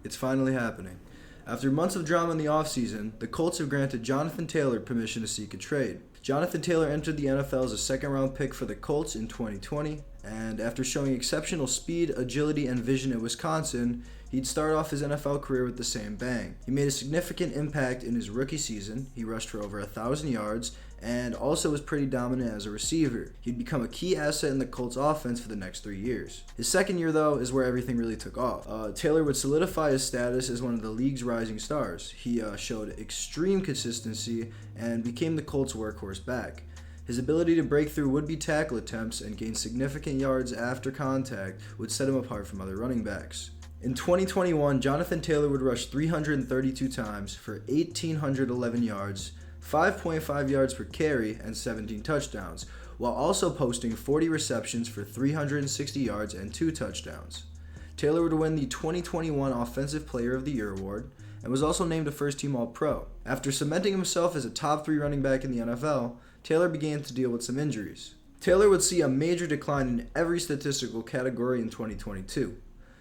It's finally happening. After months of drama in the offseason, the Colts have granted Jonathan Taylor permission to seek a trade. Jonathan Taylor entered the NFL as a second-round pick for the Colts in 2020, and after showing exceptional speed, agility, and vision at Wisconsin, he'd start off his NFL career with the same bang. He made a significant impact in his rookie season. He rushed for over 1,000 yards and also was pretty dominant as a receiver. He'd become a key asset in the Colts offense for the next 3 years. His second year, though, is where everything really took off. Taylor would solidify his status as one of the league's rising stars. He showed extreme consistency and became the Colts' workhorse back. His ability to break through would-be tackle attempts and gain significant yards after contact would set him apart from other running backs. In 2021, Jonathan Taylor would rush 332 times for 1,811 yards, 5.5 yards per carry, and 17 touchdowns, while also posting 40 receptions for 360 yards and 2 touchdowns. Taylor would win the 2021 Offensive Player of the Year award and was also named a first-team All-Pro. After cementing himself as a top 3 running back in the NFL, Taylor began to deal with some injuries. Taylor would see a major decline in every statistical category in 2022.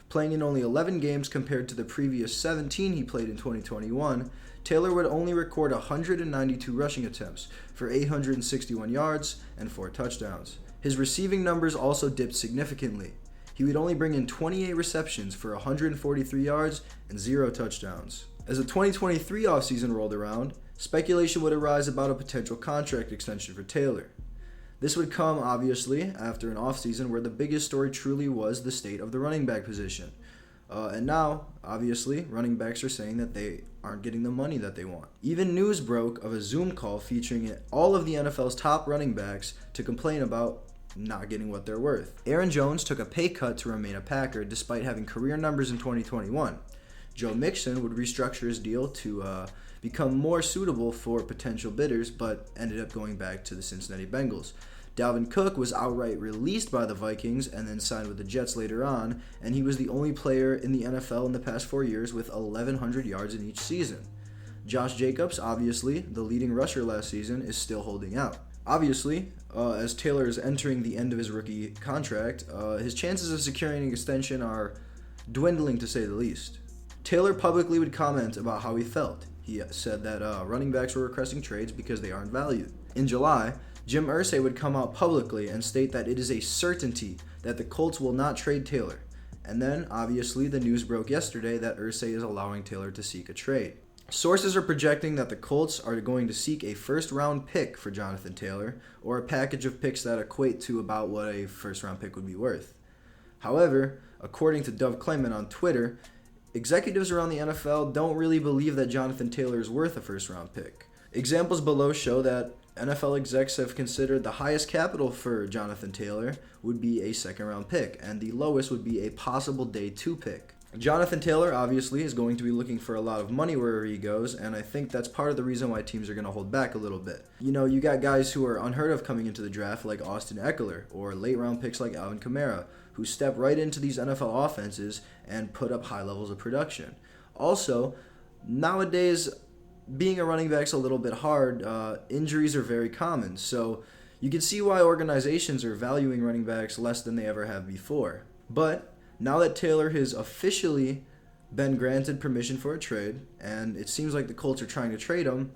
Playing in only 11 games compared to the previous 17 he played in 2021, Taylor would only record 192 rushing attempts for 861 yards and 4 touchdowns. His receiving numbers also dipped significantly. He would only bring in 28 receptions for 143 yards and 0 touchdowns. As the 2023 offseason rolled around, speculation would arise about a potential contract extension for Taylor. This would come, obviously, after an offseason where the biggest story truly was the state of the running back position. And now, obviously, running backs are saying that they aren't getting the money that they want. Even news broke of a Zoom call featuring all of the NFL's top running backs to complain about not getting what they're worth. Aaron Jones took a pay cut to remain a Packer despite having career numbers in 2021. Joe Mixon would restructure his deal to become more suitable for potential bidders, but ended up going back to the Cincinnati Bengals. Dalvin Cook was outright released by the Vikings and then signed with the Jets later on, and he was the only player in the NFL in the past 4 years with 1,100 yards in each season. Josh Jacobs, obviously, the leading rusher last season, is still holding out. Obviously, as Taylor is entering the end of his rookie contract, his chances of securing an extension are dwindling to say the least. Taylor publicly would comment about how he felt. He said that running backs were requesting trades because they aren't valued. In July, Jim Irsay would come out publicly and state that it is a certainty that the Colts will not trade Taylor. And then, obviously, the news broke yesterday that Irsay is allowing Taylor to seek a trade. Sources are projecting that the Colts are going to seek a first-round pick for Jonathan Taylor, or a package of picks that equate to about what a first-round pick would be worth. However, according to Dove Clayman on Twitter, executives around the NFL don't really believe that Jonathan Taylor is worth a first-round pick. Examples below show that NFL execs have considered the highest capital for Jonathan Taylor would be a second-round pick, and the lowest would be a possible day 2 pick. Jonathan Taylor, obviously, is going to be looking for a lot of money wherever he goes, and I think that's part of the reason why teams are going to hold back a little bit. You know, you got guys who are unheard of coming into the draft like Austin Eckler, or late-round picks like Alvin Kamara, who step right into these NFL offenses and put up high levels of production. Also, nowadays, being a running back's a little bit hard. Injuries are very common, so you can see why organizations are valuing running backs less than they ever have before. But now that Taylor has officially been granted permission for a trade, and it seems like the Colts are trying to trade him,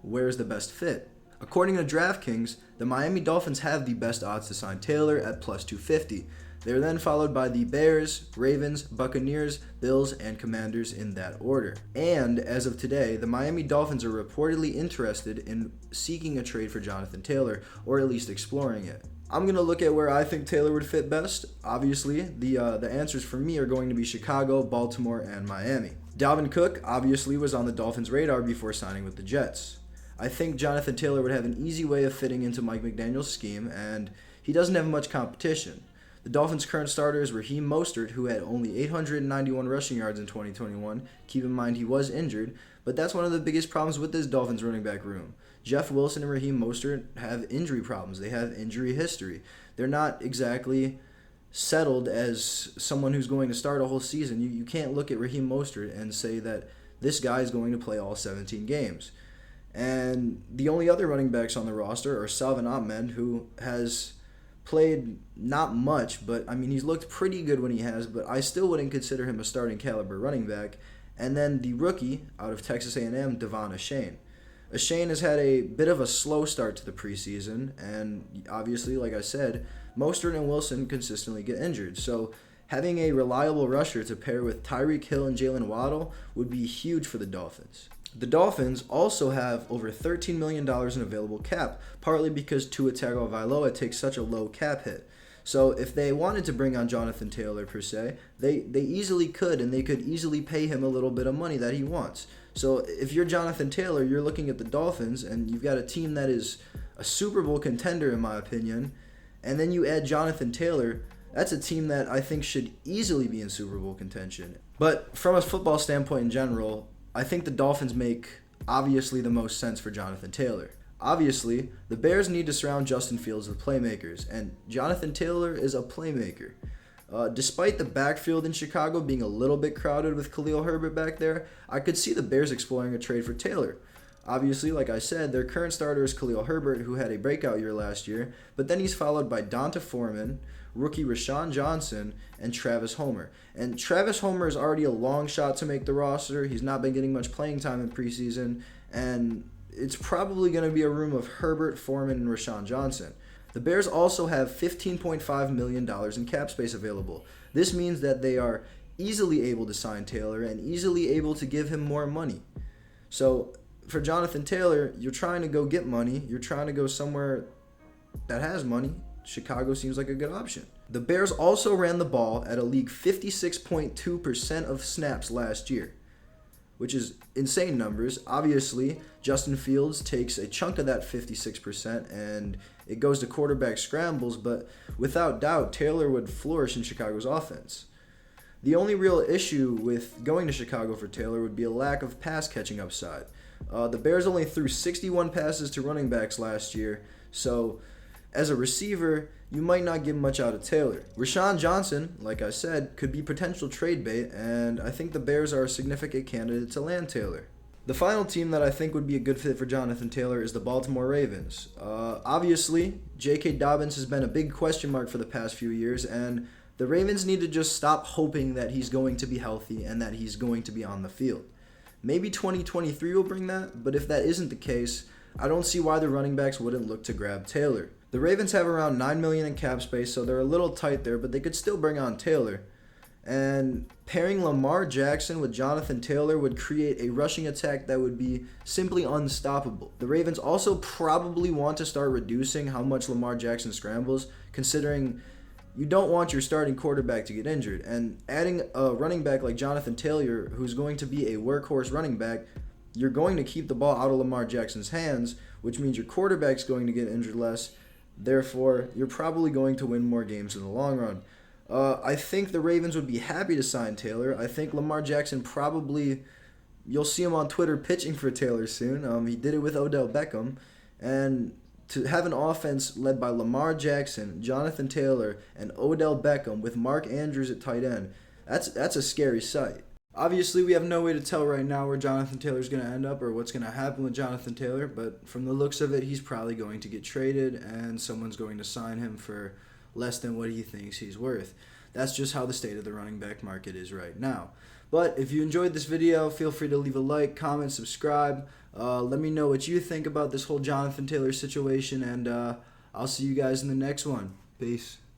where's the best fit? According to DraftKings, the Miami Dolphins have the best odds to sign Taylor at plus 250. They're then followed by the Bears, Ravens, Buccaneers, Bills, and Commanders in that order. And as of today, the Miami Dolphins are reportedly interested in seeking a trade for Jonathan Taylor, or at least exploring it. I'm going to look at where I think Taylor would fit best. Obviously, the answers for me are going to be Chicago, Baltimore, and Miami. Dalvin Cook obviously was on the Dolphins' radar before signing with the Jets. I think Jonathan Taylor would have an easy way of fitting into Mike McDaniel's scheme, and he doesn't have much competition. The Dolphins' current starter is Raheem Mostert, who had only 891 rushing yards in 2021. Keep in mind he was injured, but that's one of the biggest problems with this Dolphins running back room. Jeff Wilson and Raheem Mostert have injury problems. They have injury history. They're not exactly settled as someone who's going to start a whole season. You can't look at Raheem Mostert and say that this guy is going to play all 17 games. And the only other running backs on the roster are Salvon Ahmed, who has played not much, but I mean, he's looked pretty good when he has, but I still wouldn't consider him a starting caliber running back. And then the rookie out of Texas A&M, Devon Achane. Achane has had a bit of a slow start to the preseason, and obviously, like I said, Mostert and Wilson consistently get injured. So having a reliable rusher to pair with Tyreek Hill and Jalen Waddle would be huge for the Dolphins. The Dolphins also have over $13 million in available cap, partly because Tua Tagovailoa takes such a low cap hit. So if they wanted to bring on Jonathan Taylor per se, they easily could, and they could easily pay him a little bit of money that he wants. So if you're Jonathan Taylor, you're looking at the Dolphins, and you've got a team that is a Super Bowl contender, in my opinion, and then you add Jonathan Taylor. That's a team that I think should easily be in Super Bowl contention. But from a football standpoint in general, I think the Dolphins make obviously the most sense for Jonathan Taylor. Obviously, the Bears need to surround Justin Fields with playmakers, and Jonathan Taylor is a playmaker. Despite the backfield in Chicago being a little bit crowded with Khalil Herbert back there, I could see the Bears exploring a trade for Taylor. Obviously, like I said, their current starter is Khalil Herbert, who had a breakout year last year, but then he's followed by Donta Foreman, rookie Rashawn Johnson, and Travis Homer. And Travis Homer is already a long shot to make the roster. He's not been getting much playing time in preseason, and it's probably going to be a room of Herbert, Foreman, and Rashawn Johnson. The Bears also have $15.5 million in cap space available. This means that they are easily able to sign Taylor and easily able to give him more money. So for Jonathan Taylor, you're trying to go get money. You're trying to go somewhere that has money. Chicago seems like a good option. The Bears also ran the ball at a league 56.2% of snaps last year, which is insane numbers. Obviously, Justin Fields takes a chunk of that 56%, and it goes to quarterback scrambles, but without doubt, Taylor would flourish in Chicago's offense. The only real issue with going to Chicago for Taylor would be a lack of pass-catching upside. The Bears only threw 61 passes to running backs last year, so as a receiver, you might not get much out of Taylor. Rashawn Johnson, like I said, could be potential trade bait, and I think the Bears are a significant candidate to land Taylor. The final team that I think would be a good fit for Jonathan Taylor is the Baltimore Ravens. Obviously, J.K. Dobbins has been a big question mark for the past few years, and the Ravens need to just stop hoping that he's going to be healthy and that he's going to be on the field. Maybe 2023 will bring that, but if that isn't the case, I don't see why the running backs wouldn't look to grab Taylor. The Ravens have around $9 million in cap space, so they're a little tight there, but they could still bring on Taylor. And pairing Lamar Jackson with Jonathan Taylor would create a rushing attack that would be simply unstoppable. The Ravens also probably want to start reducing how much Lamar Jackson scrambles, considering you don't want your starting quarterback to get injured. And adding a running back like Jonathan Taylor, who's going to be a workhorse running back, you're going to keep the ball out of Lamar Jackson's hands, which means your quarterback's going to get injured less. Therefore, you're probably going to win more games in the long run. I think the Ravens would be happy to sign Taylor. I think Lamar Jackson probably, you'll see him on Twitter pitching for Taylor soon. He did it with Odell Beckham. And to have an offense led by Lamar Jackson, Jonathan Taylor, and Odell Beckham with Mark Andrews at tight end, that's a scary sight. Obviously, we have no way to tell right now where Jonathan Taylor's going to end up or what's going to happen with Jonathan Taylor, but from the looks of it, he's probably going to get traded and someone's going to sign him for less than what he thinks he's worth. That's just how the state of the running back market is right now. But if you enjoyed this video, feel free to leave a like, comment, subscribe. Let me know what you think about this whole Jonathan Taylor situation, and I'll see you guys in the next one. Peace.